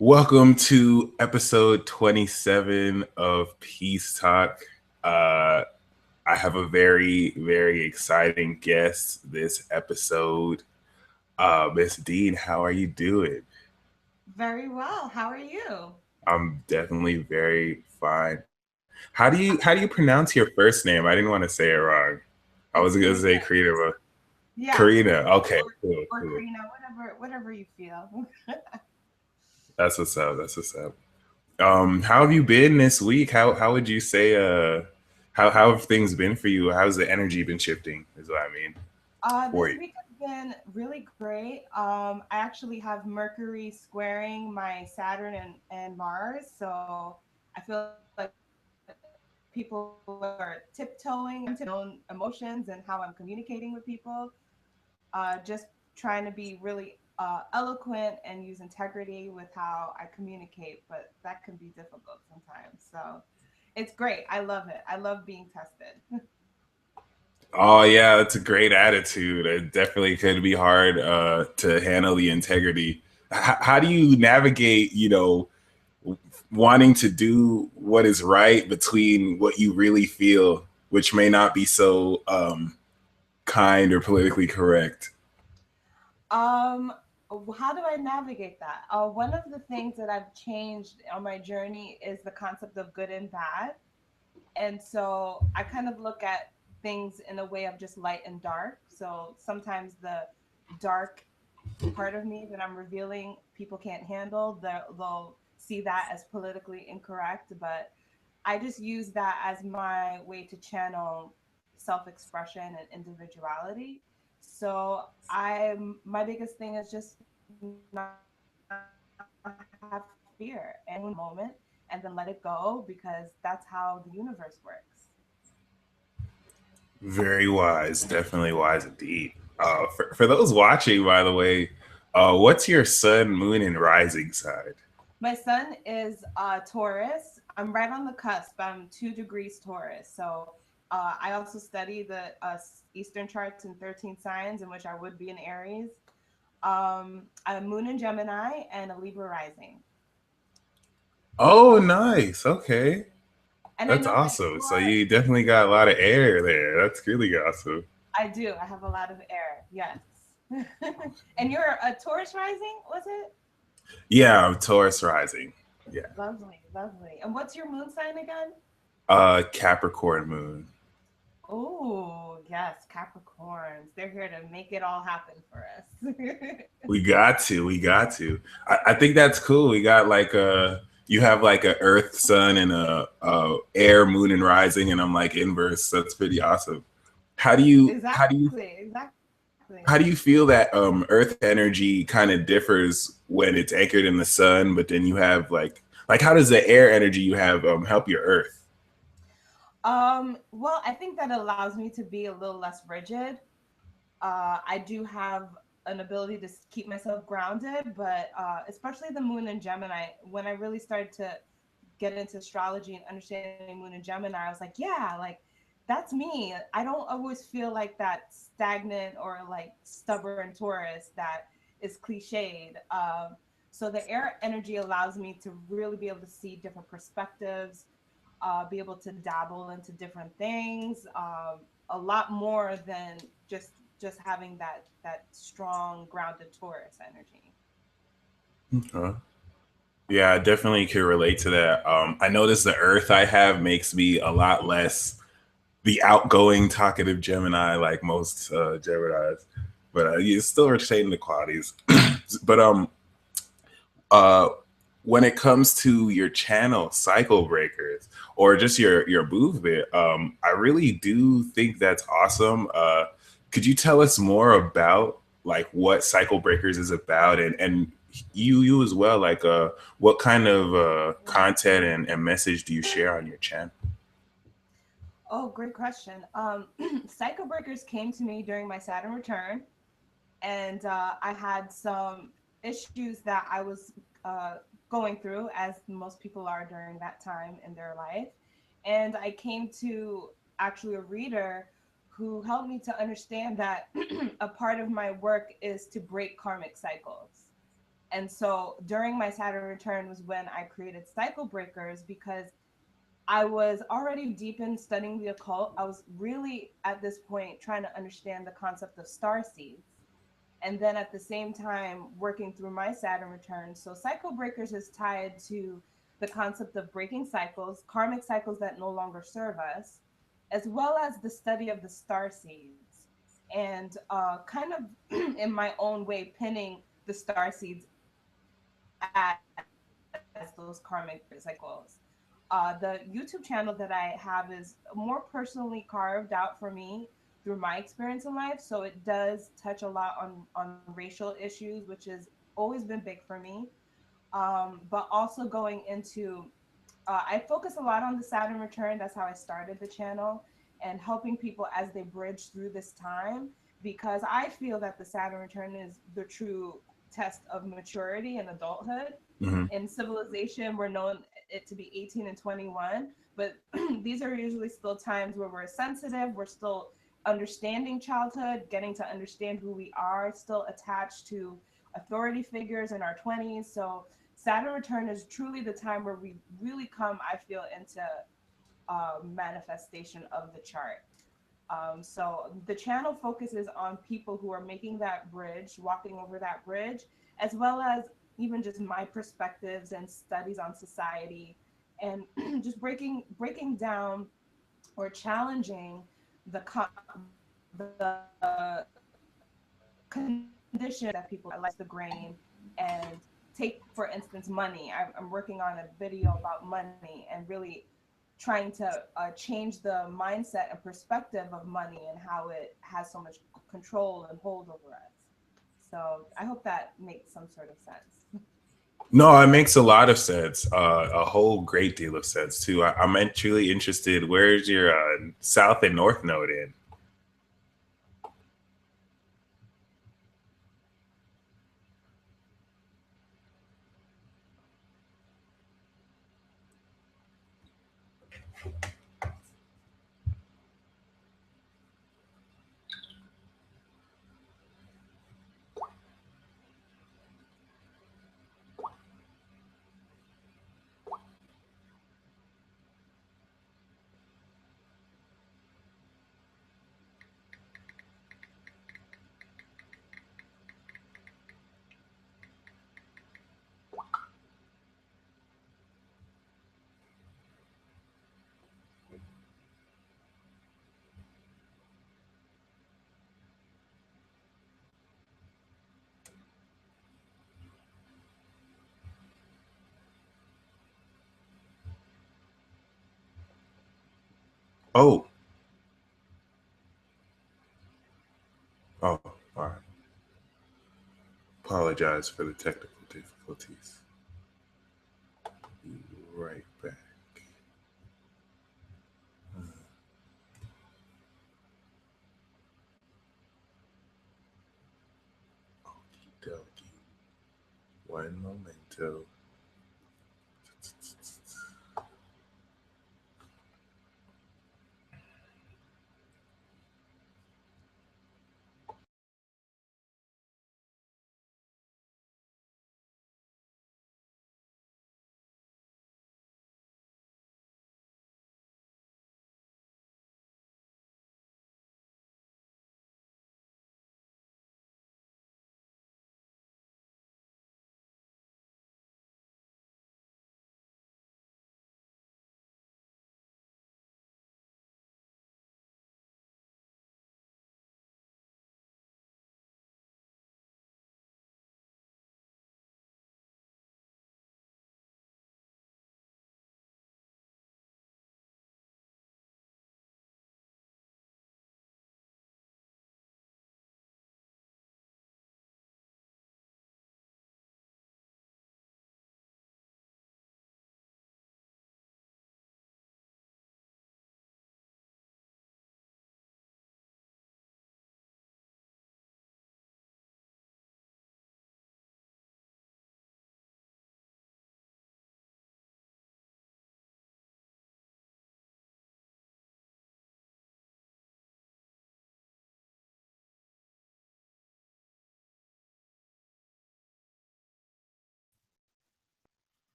Welcome to episode 27 of Peace Talk. Uh, I have a very, very exciting guest this episode. Miss Dean, how are you doing? Very well. How are you? I'm definitely very fine. How do you pronounce your first name? I didn't want to say it wrong. I was It's gonna say Krena. Karina, but Yeah, Karina. Krena Okay, cool, or cool. Krena, whatever you feel. That's what's up. That's what's up. How have you been this week? How would you say how have things been for you? How's the energy been shifting? Is what I mean for This you. week has been really great. I actually have Mercury squaring my Saturn and Mars, so I feel like people are tiptoeing into my own emotions and how I'm communicating with people. Just trying to be really eloquent and use integrity with how I communicate, but that can be difficult sometimes. So it's great. I love it. I love being tested. Oh yeah, that's a great attitude. It definitely could be hard to handle the integrity. How do you navigate, wanting to do what is right between what you really feel, which may not be so kind or politically correct? Um, how do I navigate that? One of the things that I've changed on my journey is the concept of good and bad. And so I kind of look at things in a way of just light and dark. So sometimes the dark part of me that I'm revealing people can't handle, they'll see that as politically incorrect. But I just use that as my way to channel self expression and individuality. So my biggest thing is just not have fear and own the moment and then let it go because that's how the universe works. Very wise, definitely wise indeed. For those watching, by the way, what's your sun, moon, and rising sign? My sun is Taurus. I'm right on the cusp. I'm 2 degrees Taurus. So I also study the Eastern charts and 13 signs, in which I would be in Aries. I'm Moon in Gemini and a Libra rising. Oh, nice. Okay, And I that's know that awesome. you So are. you definitely got a lot of air there. That's really awesome. I do. I have a lot of air. Yes. And you're a Taurus rising, was it? Yeah, I'm Taurus rising. Yeah, Lovely, lovely. And what's your moon sign again? Capricorn moon. Oh, yes, Capricorns. They're here to make it all happen for us. We got to. I think that's cool. We got like you have like a Earth, Sun, and a air, moon, and rising, and I'm like inverse. That's pretty awesome. How do you how do you Exactly, exactly. how do you feel that Earth energy kind of differs when it's anchored in the sun, but then you have like how does the air energy you have help your Earth? Well, I think that allows me to be a little less rigid. I do have an ability to keep myself grounded, but especially the moon in Gemini, when I really started to get into astrology and understanding moon in Gemini, I was like, yeah, like that's me. I don't always feel like that stagnant or like stubborn Taurus that is cliched. So the air energy allows me to really be able to see different perspectives, be able to dabble into different things, a lot more than just having that strong grounded Taurus energy. Okay. Yeah, I definitely can relate to that. I notice the Earth I have makes me a lot less the outgoing, talkative Gemini, like most Geminis, but you still retain the qualities. But uh, when it comes to your channel cycle breakers or just your movement, I really do think that's awesome. Could you tell us more about like what cycle breakers is about and you as well, like what kind of content and message do you share on your channel? Oh, great question. Psycho Breakers came to me during my Saturn return, and I had some issues that I was uh, going through, as most people are during that time in their life. And I came to actually a reader who helped me to understand that a part of my work is to break karmic cycles. And so during my Saturn return was when I created Cycle Breakers, because I was already deep in studying the occult. I was really at this point trying to understand the concept of star seeds. And then at the same time, working through my Saturn return. So Cycle Breakers is tied to the concept of breaking cycles, karmic cycles that no longer serve us, as well as the study of the star seeds. And kind of in my own way, pinning the star seeds as those karmic cycles. The YouTube channel that I have is more personally carved out for me through my experience in life. So it does touch a lot on racial issues, which has always been big for me. But also going into, I focus a lot on the Saturn return. That's how I started the channel, and helping people as they bridge through this time, because I feel that the Saturn return is the true test of maturity and adulthood. Hmm. In civilization, we're known it to be 18 and 21, but these are usually still times where we're sensitive, we're still understanding childhood, getting to understand who we are, still attached to authority figures in our 20s. So Saturn return is truly the time where we really come, I feel, into manifestation of the chart. So the channel focuses on people who are making that bridge, walking over that bridge, as well as even just my perspectives and studies on society, and just breaking down or challenging the conditions that people against the grain. And take, for instance, money. I'm working on a video about money and really trying to change the mindset and perspective of money and how it has so much control and hold over us. So I hope that makes some sort of sense. No, it makes a lot of sense. A whole great deal of sense too. I'm actually interested. Where's your south and north node in? Oh, oh, all right. Apologize for the technical difficulties. Be right back. Okie dokie. One momento.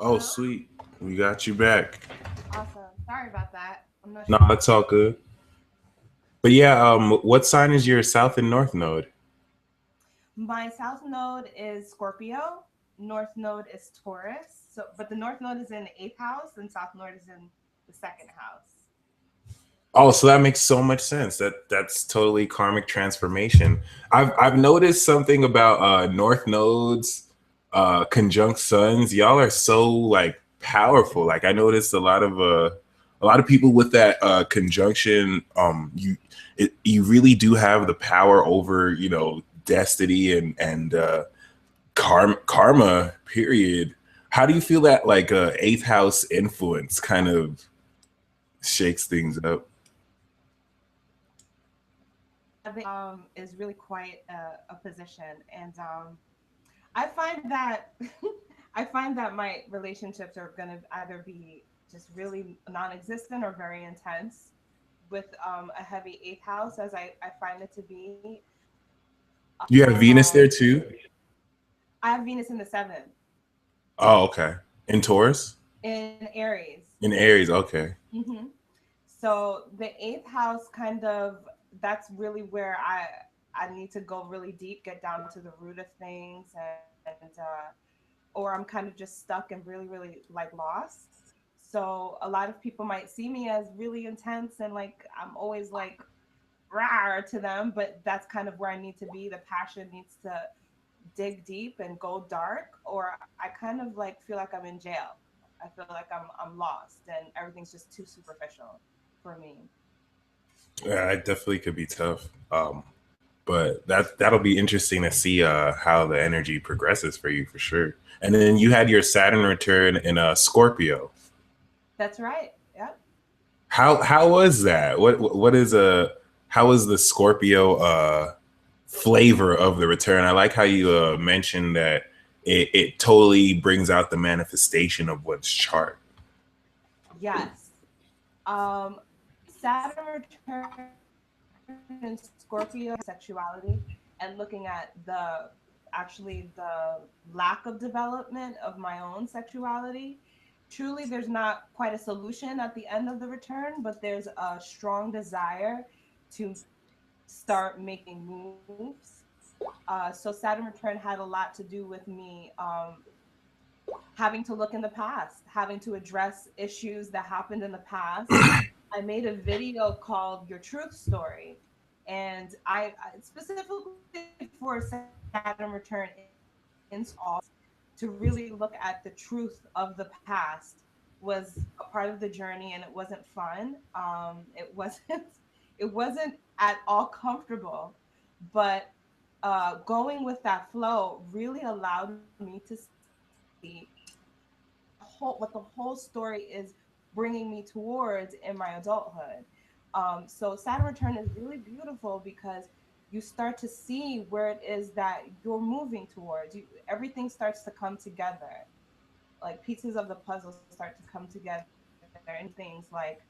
Oh, Hello? sweet. We got you back. Awesome. Sorry about that. I'm not No, sure what that's all good. But yeah, what sign is your south and north node? my south node is Scorpio, north node is Taurus. So but the north node is in the eighth house and south node is in the second house. Oh, so that makes so much sense. That's totally karmic transformation. I've noticed something about north nodes conjunct suns. Y'all are so like powerful. Like I noticed a lot of people with that conjunction you really do have the power over, you know, destiny and karma period. How do you feel that like eighth house influence kind of shakes things up? Is really quite a position, and I find that I find that my relationships are going to either be just really non-existent or very intense with a heavy eighth house, as I find it to be. You have Venus there Um, too? I have Venus in the seventh Oh, okay. In Taurus? in Aries. In Aries, okay. hmm So the eighth house kind of that's really where I need to go really deep, get down to the root of things, and or I'm kind of just stuck and really like lost. So a lot of people might see me as really intense and like I'm always like rah to them, but that's kind of where I need to be. The passion needs to dig deep and go dark, or I kind of like feel like I'm in jail. I feel like I'm lost and everything's just too superficial for me. Yeah, it definitely could be tough. But that'll be interesting to see how the energy progresses for you for sure. And then you had your Saturn return in Scorpio. That's right. Yep. How was that? What is a how is the Scorpio flavor of the return? I like how you mentioned that it totally brings out the manifestation of what's chart. Yes. Um, Saturn return in Scorpio sexuality and looking at the lack of development of my own sexuality. Truly, there's not quite a solution at the end of the return, but there's a strong desire to start making moves. So Saturn return had a lot to do with me having to look in the past, having to address issues that happened in the past. I made a video called Your Truth Story. And I specifically for Saturn return in all to really look at the truth of the past was a part of the journey and it wasn't fun. It wasn't it wasn't at all comfortable, but going with that flow really allowed me to see what the whole story is bringing me towards in my adulthood. So Saturn return is really beautiful because you start to see where it is that you're moving towards. Everything starts to come together. Like pieces of the puzzle start to come together, and things like,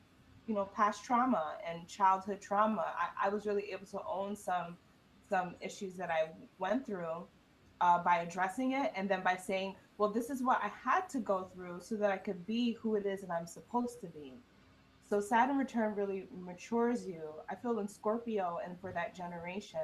past trauma and childhood trauma. I was really able to own some issues that I went through by addressing it and then by saying, well, this is what I had to go through so that I could be who it is that I'm supposed to be. So Saturn return really matures you. I feel in Scorpio and for that generation,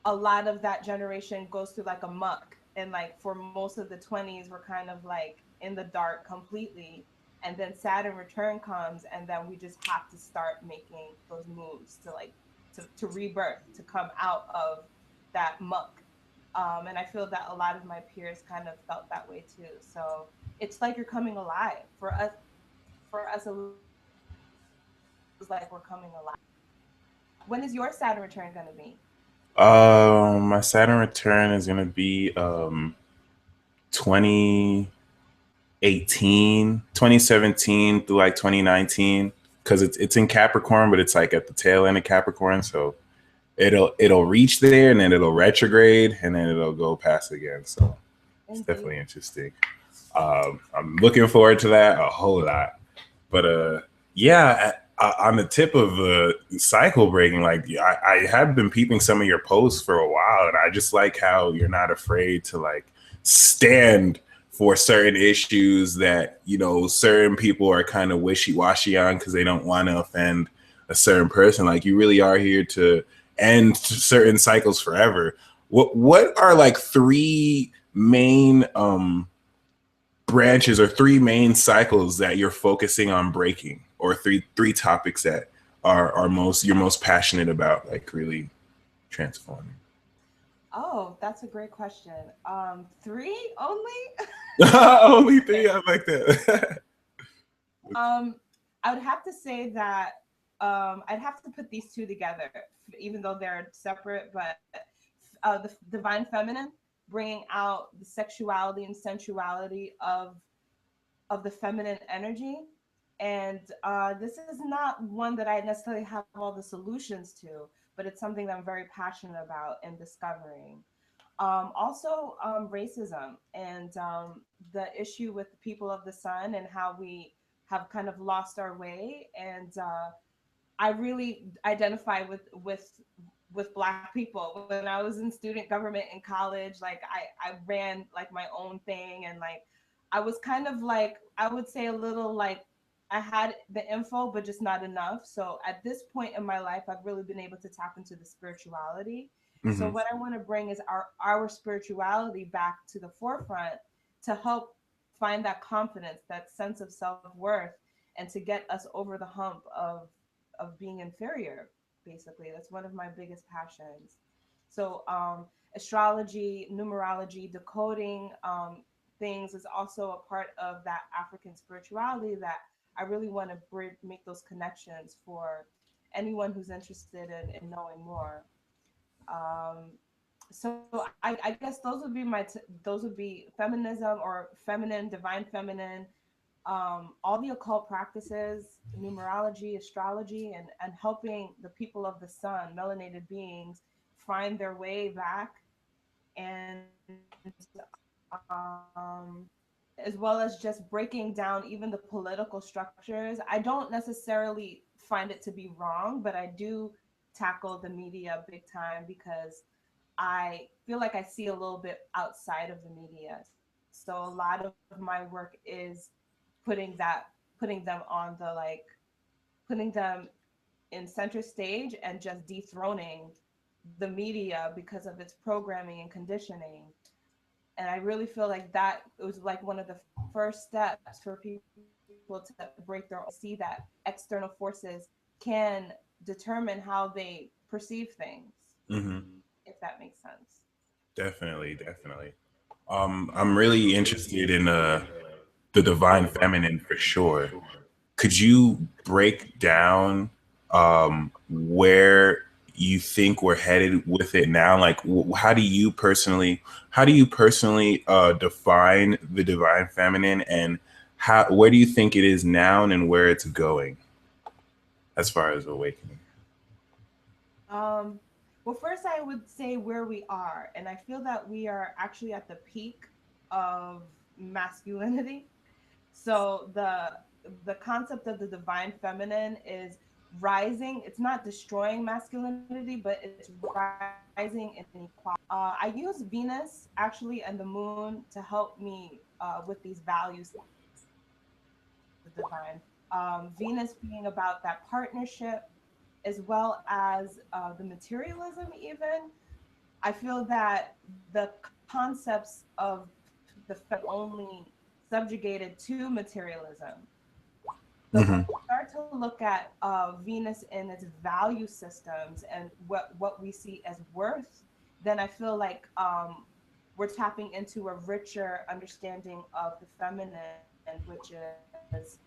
a lot of that generation goes through like a muck. And like for most of the 20s, we're kind of like in the dark completely. And then Saturn return comes, and then we just have to start making those moves to like to rebirth, to come out of that muck. And I feel that a lot of my peers kind of felt that way too. So it's like you're coming alive. For us, it was like we're coming alive. When is your Saturn return going to be? My Saturn return is gonna be 2018, 2017 through like 2019 because it's in Capricorn, but it's like at the tail end of Capricorn, so it'll reach there and then it'll retrograde and then it'll go past again. So it's definitely Indeed. interesting. I'm looking forward to that a whole lot. But yeah, on the tip of cycle breaking, like I have been peeping some of your posts for a while, and I just like how you're not afraid to like stand for certain issues that, you know, certain people are kind of wishy-washy on because they don't want to offend a certain person. Like, you really are here to end certain cycles forever. What are like three main branches or three main cycles that you're focusing on breaking, or three topics that are most you're most passionate about, like really transforming? Oh, that's a great question. Three only? Only three? Okay. I like that. Um, I would have to say that I'd have to put these two together, even though they're separate. But the divine feminine, bringing out the sexuality and sensuality of the feminine energy. And this is not one that I necessarily have all the solutions to, but it's something that I'm very passionate about and discovering. Also, racism and the issue with the people of the sun and how we have kind of lost our way. And I really identify with Black people. When I was in student government in college, like I ran like my own thing, and like I was kind of like, I would say a little like I had the info, but just not enough. So at this point in my life, I've really been able to tap into the spirituality. So Hmm. what I want to bring is our spirituality back to the forefront to help find that confidence, that sense of self-worth, and to get us over the hump of being inferior. Basically, that's one of my biggest passions. So astrology, numerology, decoding things is also a part of that African spirituality that I really want to make those connections for anyone who's interested in knowing more. um, so I guess those would be those would be feminism or feminine, divine feminine, all the occult practices, numerology, astrology, and helping the people of the sun, melanated beings, find their way back, and as well as just breaking down even the political structures. I don't necessarily find it to be wrong, but I do tackle the media big time because I feel like I see a little bit outside of the media. So a lot of my work is putting them on the like putting them in center stage and just dethroning the media because of its programming and conditioning. And I really feel like that it was like one of the first steps for people to break their own see that external forces can determine how they perceive things, Hmm. if that makes sense. Definitely, definitely. I'm really interested in the divine feminine for sure. Could you break down where you think we're headed with it now? Like, how do you personally define the divine feminine, and how where do you think it is now and where it's going as far as awakening? Um, well, first I would say where we are, and I feel that we are actually at the peak of masculinity. So the concept of the divine feminine is rising. It's not destroying masculinity, but it's rising in equality. I use Venus actually and the moon to help me with these value systems of the divine. Venus being about that partnership, as well as the materialism, even. I feel that the concepts of the feminine are only subjugated to materialism. But when Hmm. we start to look at Venus in its value systems and what we see as worth, then I feel like we're tapping into a richer understanding of the feminine, which is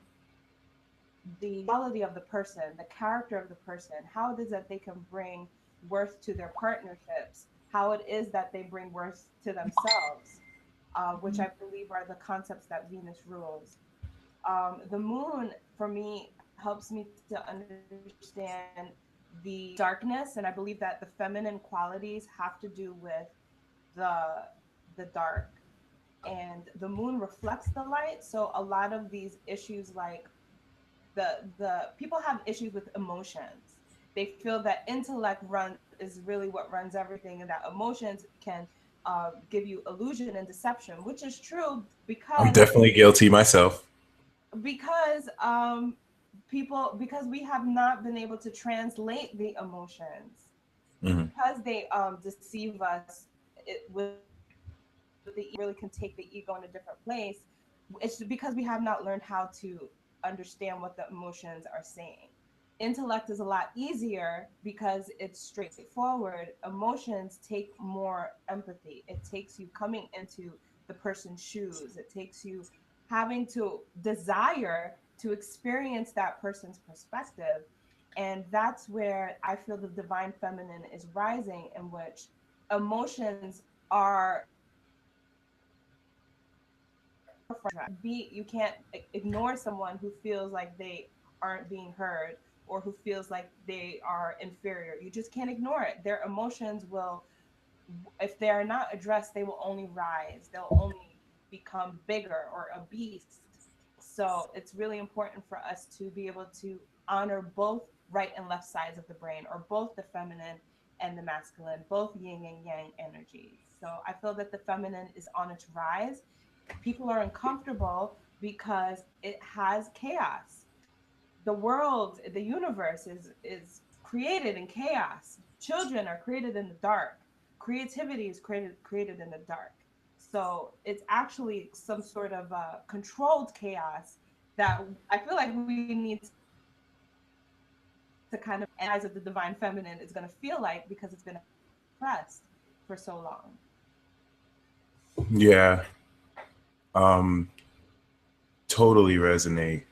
the quality of the person, the character of the person, how it is that they can bring worth to their partnerships, how it is that they bring worth to themselves, which I believe are the concepts that Venus rules. The moon, for me, helps me to understand the darkness, and I believe that the feminine qualities have to do with the the dark, and the moon reflects the light. So a lot of these issues, like the people have issues with emotions. They feel that intellect run is really what runs everything, and that emotions can give you illusion and deception, which is true I'm definitely guilty myself. because because we have not been able to translate the emotions, Hmm. because they deceive us with the really can take the ego in a different place. It's because we have not learned how to understand what the emotions are saying. Intellect is a lot easier because it's straightforward. Emotions take more empathy. It takes you coming into the person's shoes. It takes you having to desire to experience that person's perspective. And that's where I feel the divine feminine is rising, in which emotions are be you can't ignore someone who feels like they aren't being heard, or who feels like they are inferior. You just can't ignore it. Their emotions will, if they are not addressed, they will only rise. They'll only become bigger or a beast. So it's really important for us to be able to honor both right and left sides of the brain, or both the feminine and the masculine, both yin and yang energies. So I feel that the feminine is on its rise. People are uncomfortable because it has chaos. The world, the universe is created in chaos. Children are created in the dark. Creativity is created in the dark. So it's actually some sort of controlled chaos that I feel like we need to kind of and eyes of the divine feminine is going to feel like, because it's been oppressed for so long. Yeah, um, totally resonate.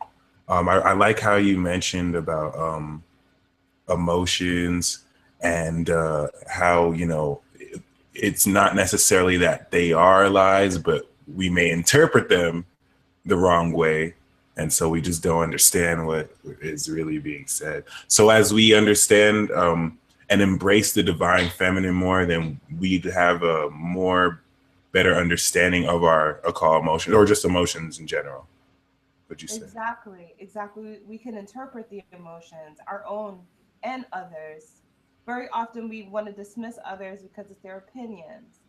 I like how you mentioned about emotions and how, it's not necessarily that they are lies, but we may interpret them the wrong way. And so we just don't understand what is really being said. So as we understand and embrace the divine feminine more, then we'd have a more better understanding of our occult emotions, or just emotions in general. Would you say? Exactly. We can interpret the emotions, our own and others. Very often we want to dismiss others because it's their opinions,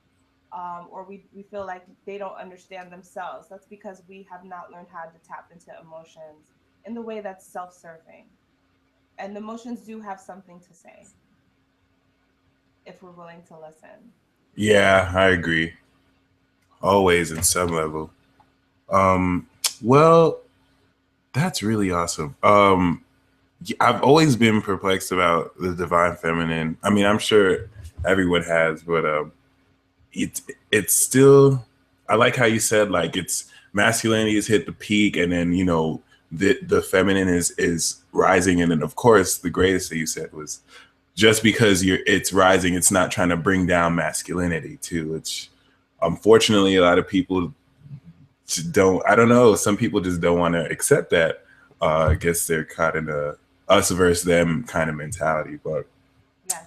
or we feel like they don't understand themselves. That's because we have not learned how to tap into emotions in the way that's self serving. And the emotions do have something to say if we're willing to listen. Yeah, I agree. Always in some level. Um, well, that's really awesome. I've always been perplexed about the divine feminine. I mean, I'm sure everyone has, but it it's still. I like how you said like it's masculinity has hit the peak, and then the feminine is rising, and then of course the greatest that you said was just because it's rising, it's not trying to bring down masculinity too. It's unfortunately a lot of people don't. I don't know. Some people just don't want to accept that. I guess they're caught in a us versus them kind of mentality. But Yes.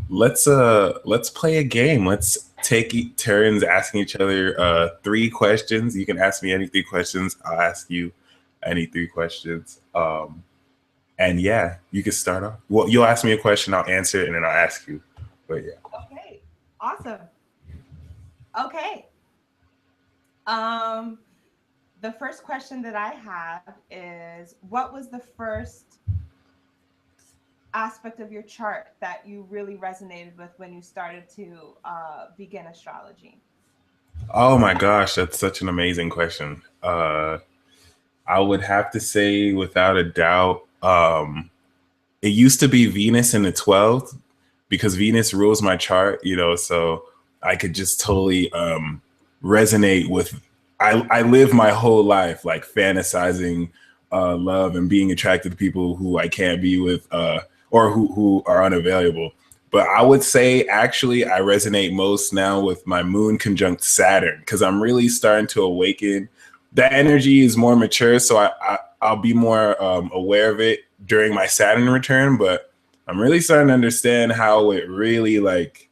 let's play a game. Let's take turns asking each other three questions. You can ask me any three questions. I'll ask you any three questions. And yeah, you can start off. Well, you'll ask me a question, I'll answer it, and then I'll ask you. But yeah. Okay. Awesome. Okay. Um, the first question that I have is, what was the first aspect of your chart that you really resonated with when you started to begin astrology? Oh my gosh, that's such an amazing question. I would have to say, without a doubt, it used to be Venus in the 12th because Venus rules my chart, so I could just totally resonate with. I live my whole life like fantasizing love and being attracted to people who I can't be with, or who are unavailable. But I would say actually I resonate most now with my moon conjunct Saturn because I'm really starting to awaken. That energy is more mature, so I'll be more aware of it during my Saturn return. But I'm really starting to understand how it really like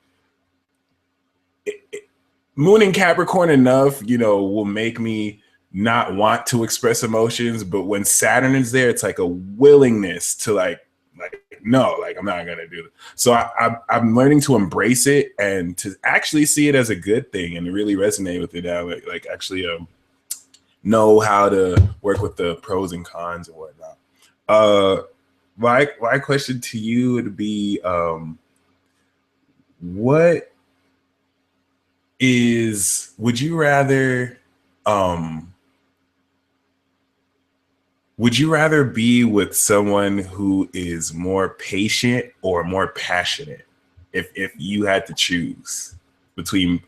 moon in Capricorn enough, will make me not want to express emotions. But when Saturn is there, it's like a willingness to like no, like I'm not gonna do it. So I'm learning to embrace it and to actually see it as a good thing and really resonate with it now. Like actually know how to work with the pros and cons and whatnot. My question to you would be, what is um would you rather be with someone who is more patient or more passionate? If you had to choose between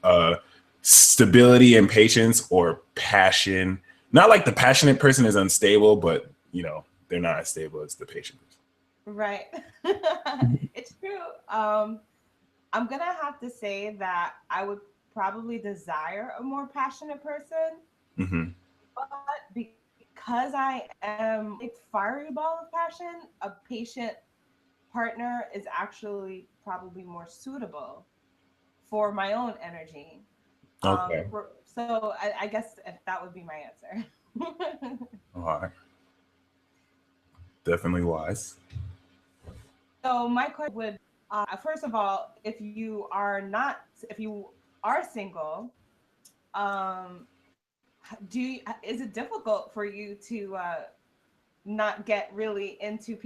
stability and patience or passion, not like the passionate person is unstable, but you know, they're not as stable as the patient person. Right. It's true. I'm gonna have to say that I would probably desire a more passionate person, Mm-hmm. but because I am a fiery ball of passion, a patient partner is actually probably more suitable for my own energy. Okay. So I guess if that would be my answer. All right. Definitely wise. So my question would, first of all, if you are single, um, is it difficult for you to not get really into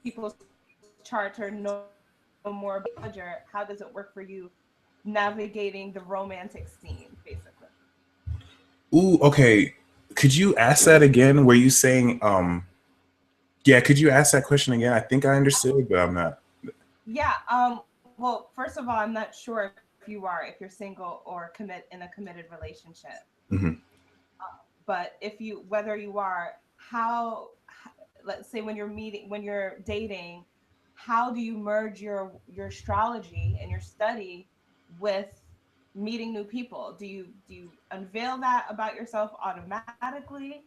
people's charts or know more about astrologer? How does it work for you navigating the romantic scene, basically? Ooh, okay. Could you ask that again? Were you saying yeah, could you ask that question again? I think I understood, but I'm not. Yeah. Well, first of all, I'm not sure if you're single or commit in a committed relationship. Mhm. But whether you are, let's say when you're dating, how do you merge your astrology and your study with meeting new people? Do you unveil that about yourself automatically,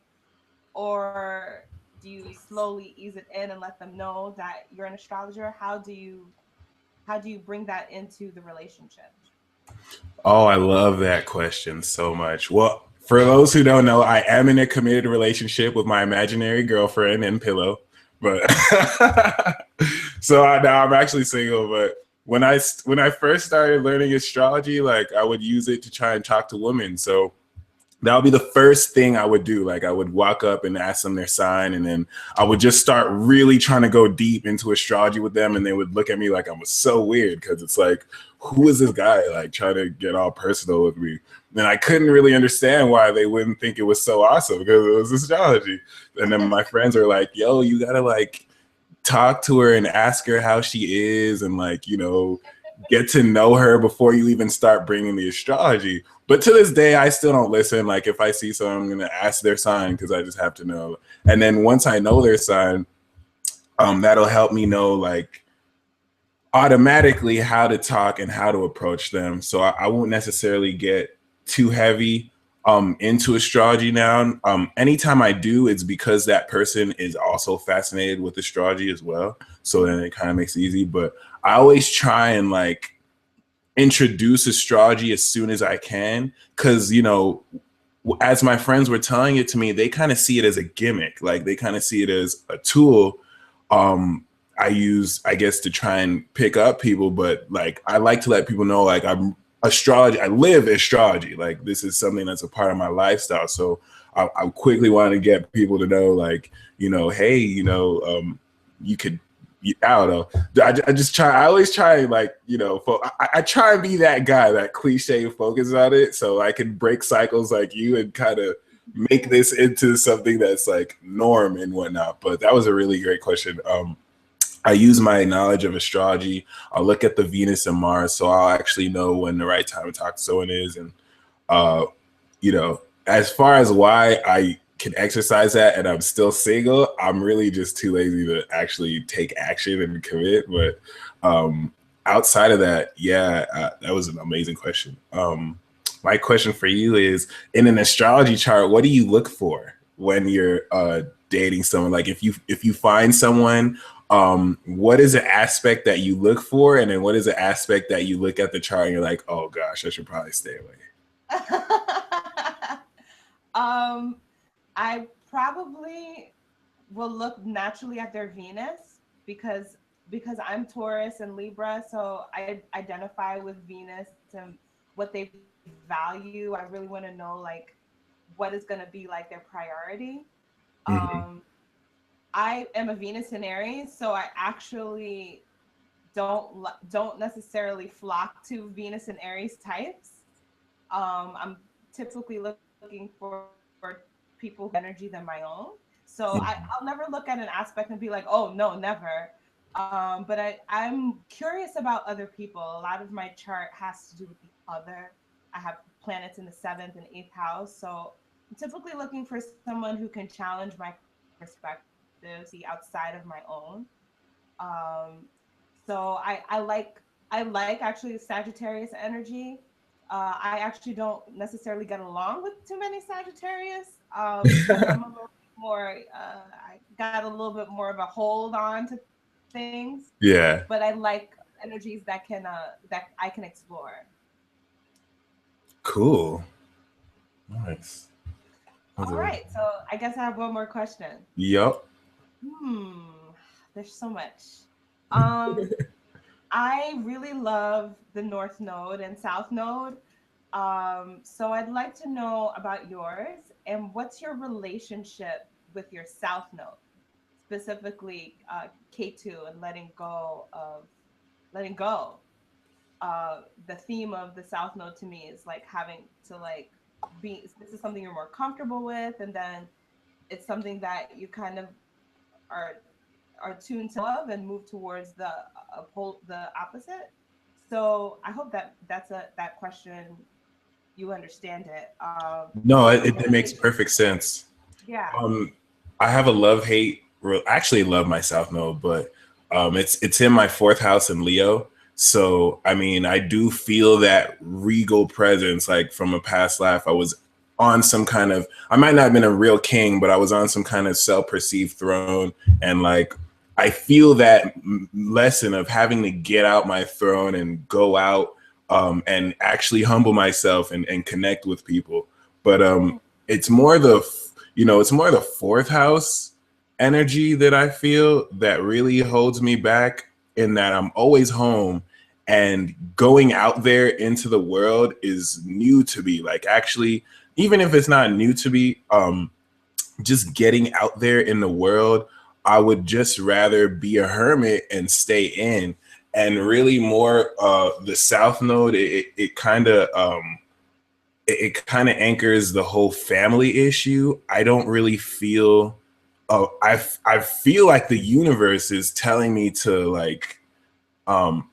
or do you slowly ease it in and let them know that you're an astrologer? How do you bring that into the relationship? Oh, I love that question so much. Well, for those who don't know, I am in a committed relationship with my imaginary girlfriend and pillow. But so now I'm actually single. But when I first started learning astrology, like I would use it to try and talk to women. So that would be the first thing I would do. Like I would walk up and ask them their sign, and then I would just start really trying to go deep into astrology with them, and they would look at me like I was so weird because it's like, who is this guy like trying to get all personal with me? And I couldn't really understand why they wouldn't think it was so awesome because it was astrology. And then my friends are like, "Yo, you gotta like talk to her and ask her how she is, and like get to know her before you even start bringing the astrology." But to this day, I still don't listen. Like if I see someone, I'm gonna ask their sign because I just have to know. And then once I know their sign, that'll help me know like automatically how to talk and how to approach them. So I won't necessarily get too heavy into astrology now. Anytime I do, it's because that person is also fascinated with astrology as well. So then it kind of makes it easy. But I always try and like introduce astrology as soon as I can, because as my friends were telling it to me, they kind of see it as a gimmick. Like they kind of see it as a tool I use, I guess, to try and pick up people. But like I like to let people know like I'm astrology, I live astrology. Like this is something that's a part of my lifestyle. So I quickly want to get people to know like, hey, you could, I don't know. I just try. I always try, like, I try and be that guy, that cliche focus on it, so I can break cycles like you and kind of make this into something that's like norm and whatnot. But that was a really great question. I use my knowledge of astrology. I'll look at the Venus and Mars, so I'll actually know when the right time to talk to someone is. And uh, as far as why I can exercise that and I'm still single, I'm really just too lazy to actually take action and commit. But outside of that, yeah, that was an amazing question. My question for you is, in an astrology chart, what do you look for when you're dating someone? Like if you find someone, what is the aspect that you look for, and then what is the aspect that you look at the chart and you're like, oh gosh, I should probably stay away? um, I probably will look naturally at their Venus. because I'm Taurus and Libra, so I identify with Venus and what they value. I really want to know like what is going to be like their priority. Mhm. Um, I am a Venus in Aries, so I actually don't necessarily flock to Venus and Aries types. I'm typically looking for people who have more energy than my own. So Mhm. I'll never look at an aspect and be like, oh no, never. But I'm curious about other people. A lot of my chart has to do with the other. I have planets in the seventh and eighth house. So I'm typically looking for someone who can challenge my perspective, see outside of my own. Um, so I like actually the Sagittarius energy. I actually don't necessarily get along with too many Sagittarius because I'm a little bit more. I got a little bit more of a hold on to things, but I Yeah. like energies that I can explore. Cool. Nice. All That's a- right, so I guess I have one more question. Yup. There's so much. Um, I really love the North Node and South Node. So I'd like to know about yours and what's your relationship with your South Node, specifically K2 and letting go. The theme of the South Node to me is like having to like be. This is something you're more comfortable with, and then it's something that you kind of are are tuned to love and move towards the opposite. So I hope that that question you understand it. No, What's your it makes relationship? perfect sense. Yeah. Um, I have a love hate. Actually, love my South Node, but it's in my fourth house in Leo. So I mean, I do feel that regal presence, like from a past life. I was on some kind of. I might not have been a real king, but I was on some kind of self-perceived throne, and like I feel that lesson of having to get out my throne and go out and actually humble myself and connect with people. But it's more it's more the fourth house energy that I feel that really holds me back, in that I'm always home, and going out there into the world is new to me. Like, actually, even if it's not new to me, just getting out there in the world, I would just rather be a hermit and stay in. And really more the South Node, it kind of it kind of anchors the whole family issue. I don't really feel. Oh, I feel like the universe is telling me to like um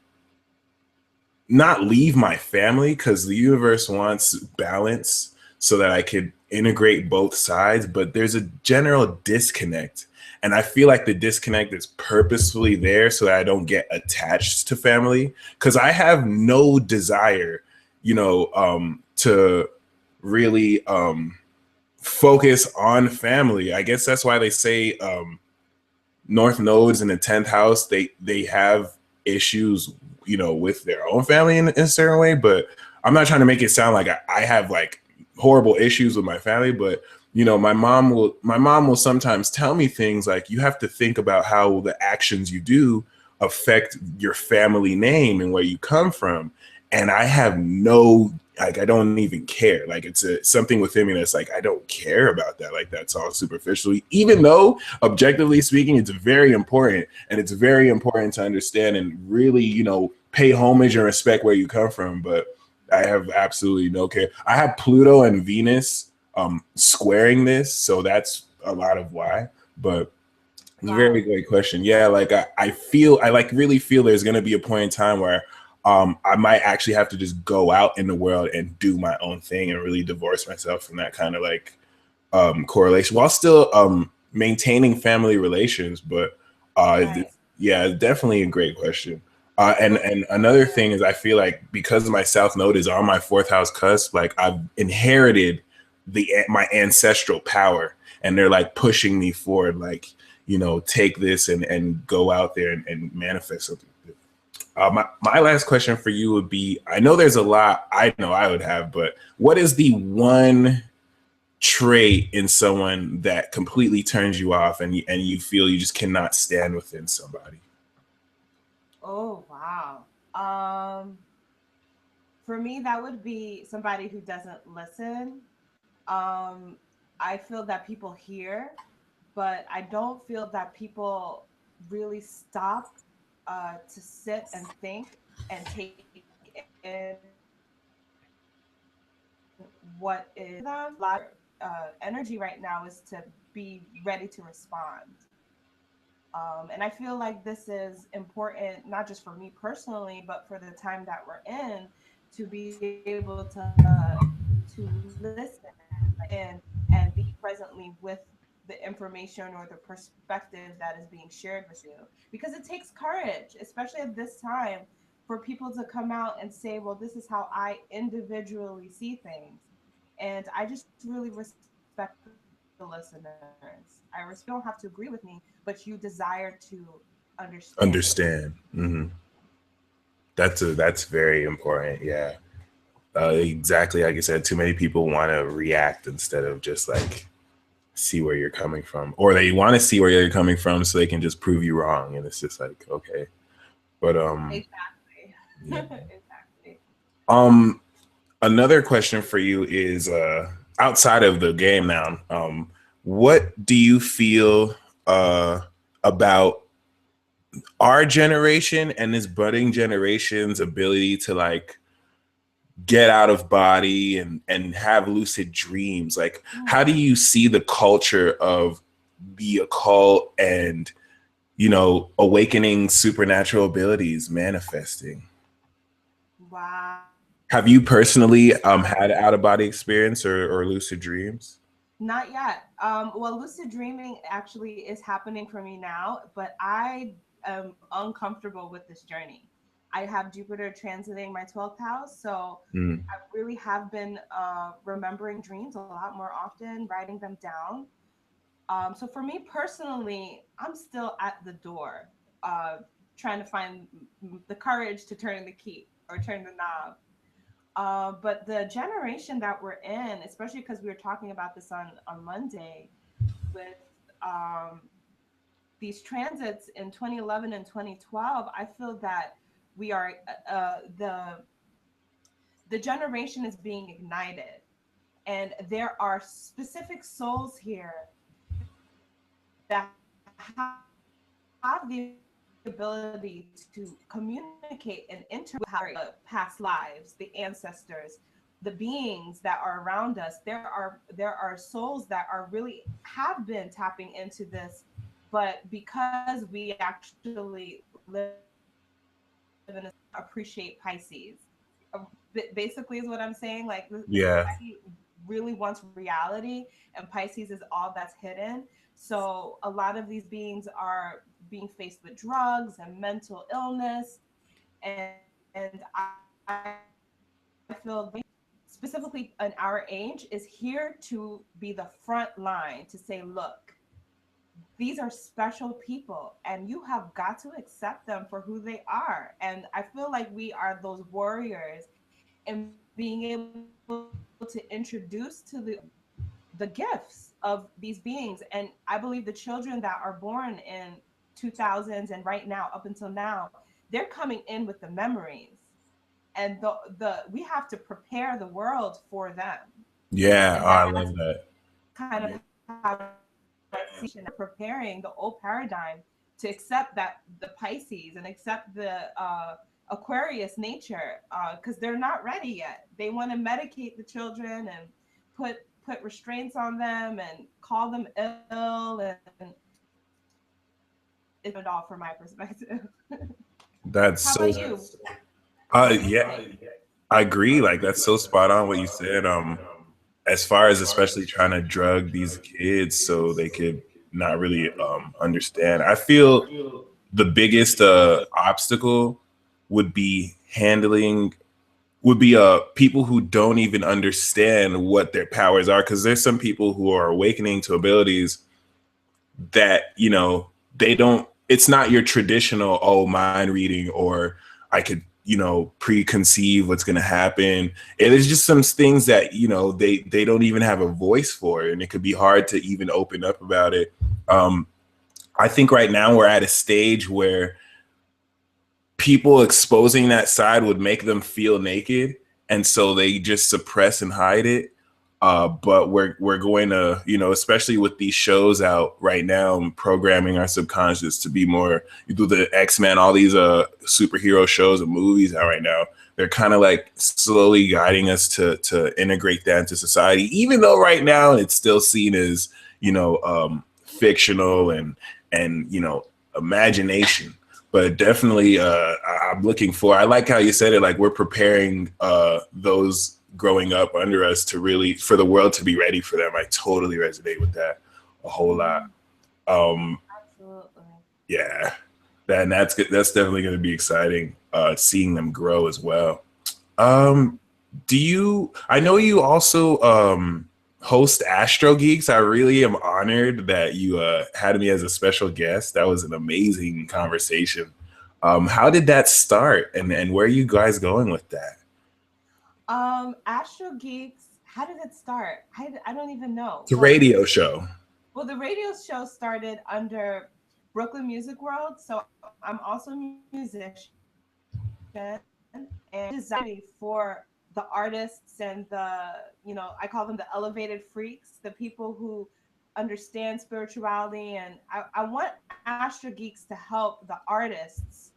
not leave my family, because the universe wants balance so that I could integrate both sides, but there's a general disconnect. And I feel like the disconnect is purposefully there so that I don't get attached to family, because I have no desire, to really focus on family. I guess that's why they say North nodes in the 10th house, they have issues, with their own family in a certain way. But I'm not trying to make it sound like I have like horrible issues with my family. But my mom will sometimes tell me things like, you have to think about how the actions you do affect your family name and where you come from. And I have no, like, I don't even care. Like, it's something within me that's like, I don't care about that. Like, that's all superficial, even though objectively speaking, it's very important, and it's very important to understand and really, pay homage and respect where you come from. But I have absolutely no care. I have Pluto and Venus squaring this, so that's a lot of why. But it's a very Wow. great question. Yeah, like I feel, I like really feel there's gonna be a point in time where I might actually have to just go out in the world and do my own thing and really divorce myself from that kind of like correlation, while still maintaining family relations. But Right. yeah, definitely a great question. And another thing is, I feel like because my South Node is on my fourth house cusp, like I've inherited my ancestral power, and they're like pushing me forward, like, take this and go out there and manifest something. My last question for you would be, I know there's a lot I know I would have, but what is the one trait in someone that completely turns you off and you feel you just cannot stand within somebody? Oh, wow. Um, for me, that would be somebody who doesn't listen. Um, I feel that people hear, but I don't feel that people really stop to sit and think and take in what is them. Energy right now is to be ready to respond. And I feel like this is important, not just for me personally, but for the time that we're in, to be able to listen and be presently with the information or the perspective that is being shared with you. Because it takes courage, especially at this time, for people to come out and say, well, this is how I individually see things. And I just really respect the listeners. I respect you don't have to agree with me, but you desire to understand. Understand. That's very important. Yeah. Exactly like you said, too many people want to react instead of just like see where you're coming from, or they want to see where you're coming from so they can just prove you wrong. And it's just like, okay. But Exactly. yeah. Exactly. Um Another question for you is outside of the game now, what do you feel about our generation and this budding generation's ability to like get out of body and have lucid dreams? Like, how do you see the culture of the occult and, you know, awakening supernatural abilities manifesting? Wow. Have you personally Um, had out of body experience or lucid dreams? Not yet. Well, lucid dreaming actually is happening for me now, but I am uncomfortable with this journey. I have Jupiter transiting my 12th house, so Mm. I really have been remembering dreams a lot more often, writing them down. So for me personally, I'm still at the door, uh, trying to find the courage to turn the key or turn the knob. But the generation that we're in, especially because we were talking about this on Monday with um, these transits in 2011 and 2012, I feel that we are the generation is being ignited, and there are specific souls here that have the ability to communicate and interact with the past lives, the ancestors, the beings that are around us. There are souls that are really have been tapping into this, but because we actually live in a appreciate Pisces. Basically, is what I'm saying. Like society Yeah. really wants reality, and Pisces is all that's hidden. So a lot of these beings are being faced with drugs and mental illness, and I feel specifically in our age is here to be the front line to say, look, these are special people and you have got to accept them for who they are. And I feel like we are those warriors and being able to introduce to the gifts of these beings. And I believe the children that are born in 2000s and right now up until now, they're coming in with the memories. And the we have to prepare the world for them. And Yeah. Oh, I that's love that. kind of how I see preparing the old paradigm to accept that the Pisces and accept the Aquarius nature, because they're not ready yet. They want to medicate the children and put restraints on them and call them ill, and it's not it all from my perspective. That's How so. about you? What do you Yeah, think? I agree. Like that's so spot on what you said. As far as especially trying to drug these kids so they could not really understand. I feel the biggest obstacle would be handling would be people who don't even understand what their powers are, because there's some people who are awakening to abilities that, they don't, it's not your traditional, oh, mind reading, or I could, preconceive what's going to happen. And there's just some things that, they don't even have a voice for, and it could be hard to even open up about it. I think right now we're at a stage where people exposing that side would make them feel naked, and so they just suppress and hide it. But we're going to, especially with these shows out right now, programming our subconscious to be more. You do the X-Men, all these superhero shows and movies out right now. They're kind of like slowly guiding us to integrate that into society, even though right now it's still seen as fictional and imagination. But definitely, I'm looking for. I like how you said it. Like, we're preparing those growing up under us to really, for the world to be ready for them. I totally resonate with that a whole lot. Absolutely. Yeah, that's good. That's definitely going to be exciting. Seeing them grow as well. Do you? I know you also host Astro Geeks. I really am honored that you had me as a special guest. That was an amazing conversation. How did that start, and where are you guys going with that? Astro Geeks, how did it start? I don't even know. It's a radio show. Well, the radio show started under Brooklyn Music World. So I'm also a musician and designing for the artists and I call them the elevated freaks, the people who understand spirituality. And I want Astro Geeks to help the artists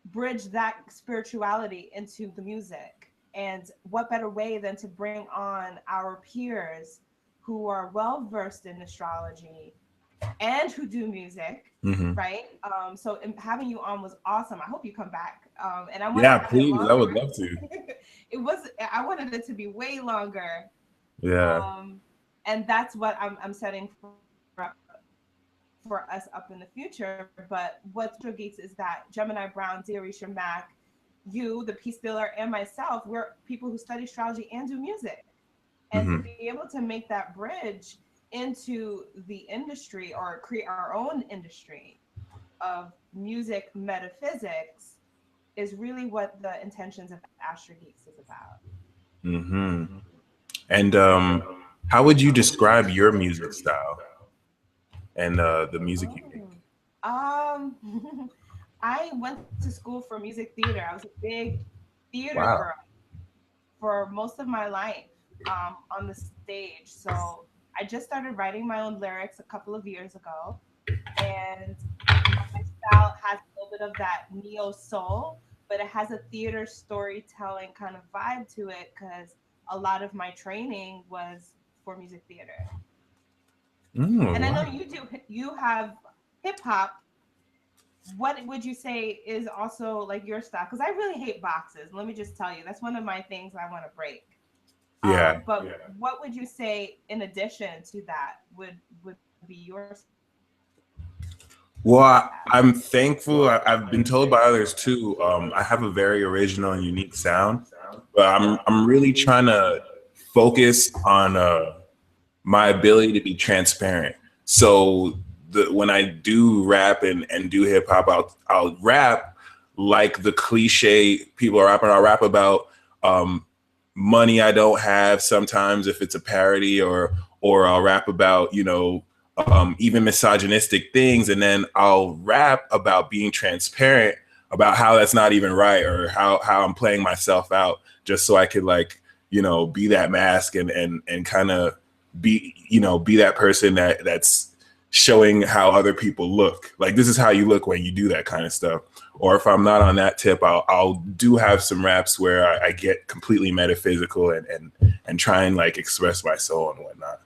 bridge that spirituality into the music. And what better way than to bring on our peers who are well versed in astrology and who do music, right? So having you on was awesome. I hope you come back. And I want please. I would love to. I wanted it to be way longer. Yeah. And that's what I'm setting for us up in the future. But what Astro Geeks is that Gemini Brown, Diarisha Mack, you, the Peace Dealer, and myself, we're people who study astrology and do music. And to be able to make that bridge into the industry or create our own industry of music metaphysics is really what the intentions of Astro Geeks is about. And how would you describe your music style and the music you make? I went to school for music theater. I was a big theater girl for most of my life on the stage. So I just started writing my own lyrics a couple of years ago. And my style has a little bit of that neo soul, but it has a theater storytelling kind of vibe to it because a lot of my training was for music theater. And I know you have hip hop. What would you say is also like your style? Because I really hate boxes. Let me just tell you, that's one of my things I want to break. What would you say in addition to that would be yours? Well, I'm thankful. I've been told by others too. I have a very original and unique sound, but I'm really trying to focus on my ability to be transparent. So when I do rap and do hip hop, I'll rap like the cliche people are rapping. I'll rap about money I don't have sometimes if it's a parody, or I'll rap about even misogynistic things, and then I'll rap about being transparent about how that's not even right, or how I'm playing myself out just so I could be that mask and kind of be that person that's showing how other people look. Like, this is how you look when you do that kind of stuff. Or if I'm not on that tip, I'll do have some raps where I get completely metaphysical and try and express my soul and whatnot.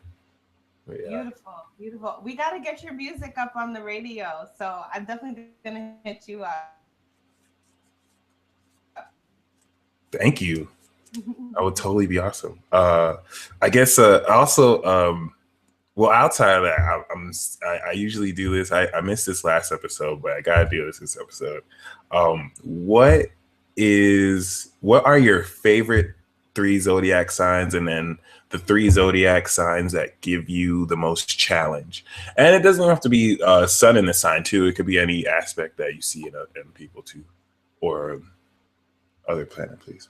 Yeah. Beautiful. We got to get your music up on the radio, so I'm definitely gonna hit you up. Thank you. That would totally be awesome. I guess also, well, outside of that, I usually do this. I missed this last episode, but I gotta do this episode. What are your favorite 3 zodiac signs, and then the 3 zodiac signs that give you the most challenge? And it doesn't have to be sun in the sign too. It could be any aspect that you see in people too. or other planet, please.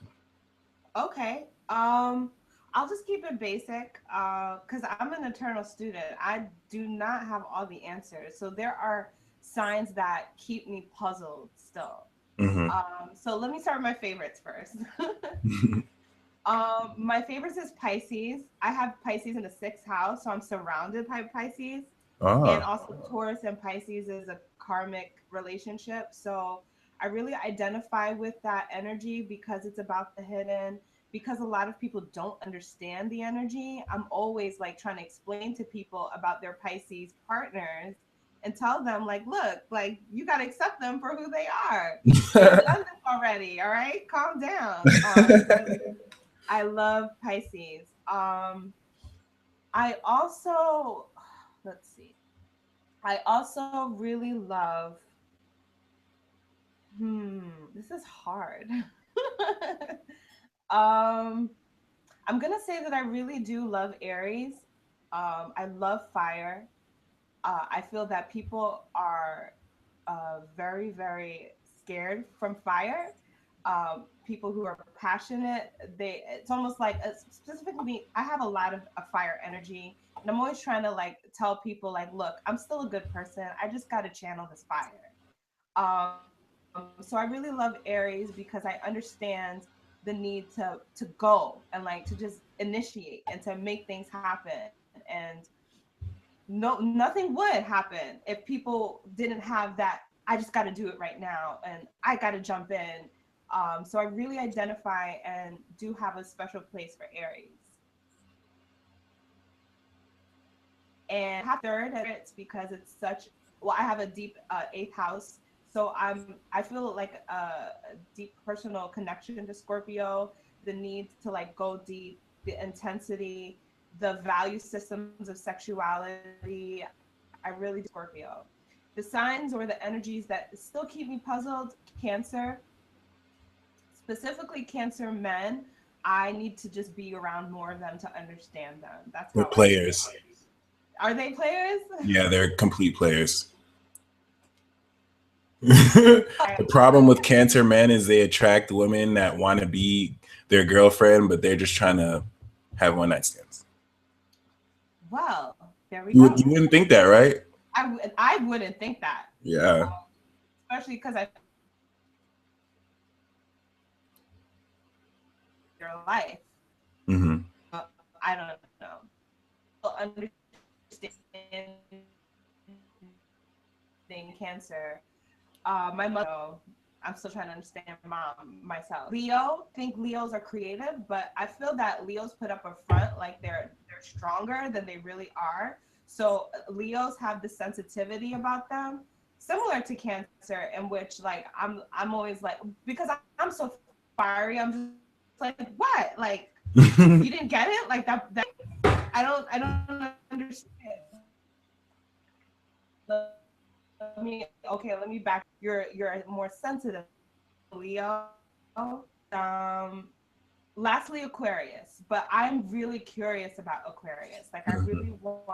Okay. I'll just keep it basic because I'm an eternal student. I do not have all the answers. So there are signs that keep me puzzled still. Mm-hmm. So let me start with my favorites first. My favorites is Pisces. I have Pisces in the sixth house, so I'm surrounded by Pisces. And Ah. also Taurus and Pisces is a karmic relationship. So I really identify with that energy because it's about the hidden. Because a lot of people don't understand the energy, I'm always like trying to explain to people about their Pisces partners and tell them like, look, like you got to accept them for who they are. They've done this already. All right, calm down. I love Pisces. I also, let's see. I also really love, this is hard. um, I'm gonna say that I really do love Aries. I love fire. I feel that people are very, very scared from fire. People who are passionate, it's almost like specifically, I have a lot of fire energy, and I'm always trying to like tell people like, look, I'm still a good person. I just got to channel this fire. So I really love Aries because I understand the need to go and like to just initiate and to make things happen. And nothing would happen if people didn't have that. I just got to do it right now, and I got to jump in. So I really identify and do have a special place for Aries. And have third, it's because it's such. Well, I have a deep eighth house, so I feel like a deep personal connection to Scorpio. The need to like go deep, the intensity, the value systems of sexuality. I really do Scorpio. The signs or the energies that still keep me puzzled: Cancer, specifically Cancer men. I need to just be around more of them to understand them. That's They're how I feel. players. Are they players? Yeah, they're complete players. I, The problem with Cancer men is they attract women that want to be their girlfriend, but they're just trying to have one night stands. well, there we You go. wouldn't think that, right? I wouldn't think that, Yeah. especially because I their life. Mm-hmm. I don't know. Understanding cancer. My mother. I'm still trying to understand mom myself. Leo, I think Leos are creative, but I feel that Leos put up a front like they're stronger than they really are. So Leos have the sensitivity about them, similar to Cancer, in which like I'm always like because I'm so fiery, I'm just like what like you didn't get it like that I don't understand. Let me back. You're more sensitive, Leo. Um, Lastly, Aquarius. But I'm really curious about Aquarius. Like I really want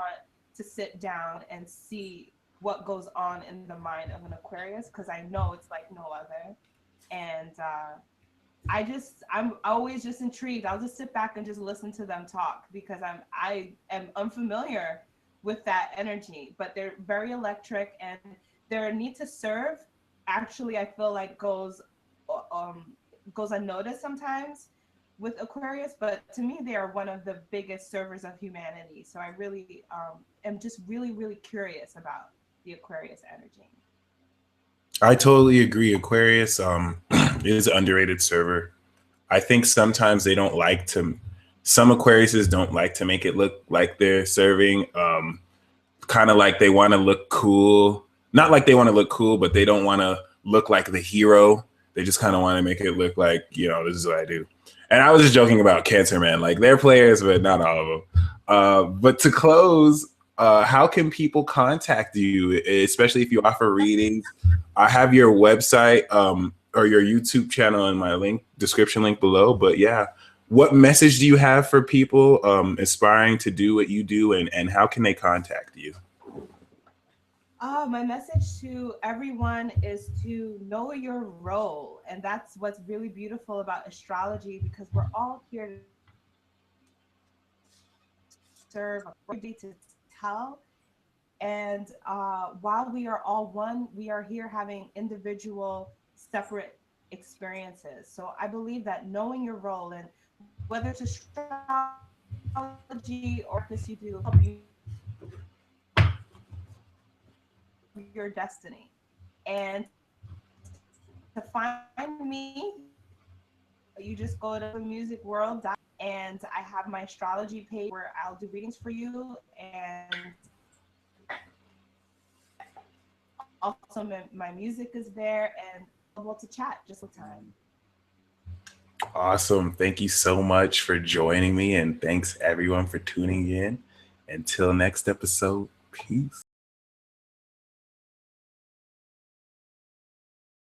to sit down and see what goes on in the mind of an Aquarius because I know it's like no other. And I'm always just intrigued. I'll just sit back and just listen to them talk because I am unfamiliar with that energy, but they're very electric and their need to serve actually I feel like goes unnoticed sometimes with Aquarius, but to me they are one of the biggest servers of humanity. So I really am just really curious about the Aquarius energy. I totally agree. Aquarius is an underrated server. I think sometimes they don't like to. Some Aquariuses don't like to make it look like they're serving. Kind of like they want to look cool. Not like they want to look cool, but they don't want to look like the hero. They just kind of want to make it look like, this is what I do. And I was just joking about Cancer Man. Like they're players, but not all of them. But to close, how can people contact you, especially if you offer readings? I have your website or your YouTube channel in my description link below. But yeah, what message do you have for people aspiring to do what you do, and how can they contact you? My message to everyone is to know your role. And that's what's really beautiful about astrology, because we're all here to serve a purpose, to tell. And while we are all one, we are here having individual, separate experiences. So I believe that knowing your role, and whether it's astrology or purpose you do, help you navigate your destiny. And to find me, you just go to music world.com, and I have my astrology page where I'll do readings for you, and also my music is there and available to chat just all the time. Awesome. Thank you so much for joining me, and thanks everyone for tuning in. Until next episode, peace.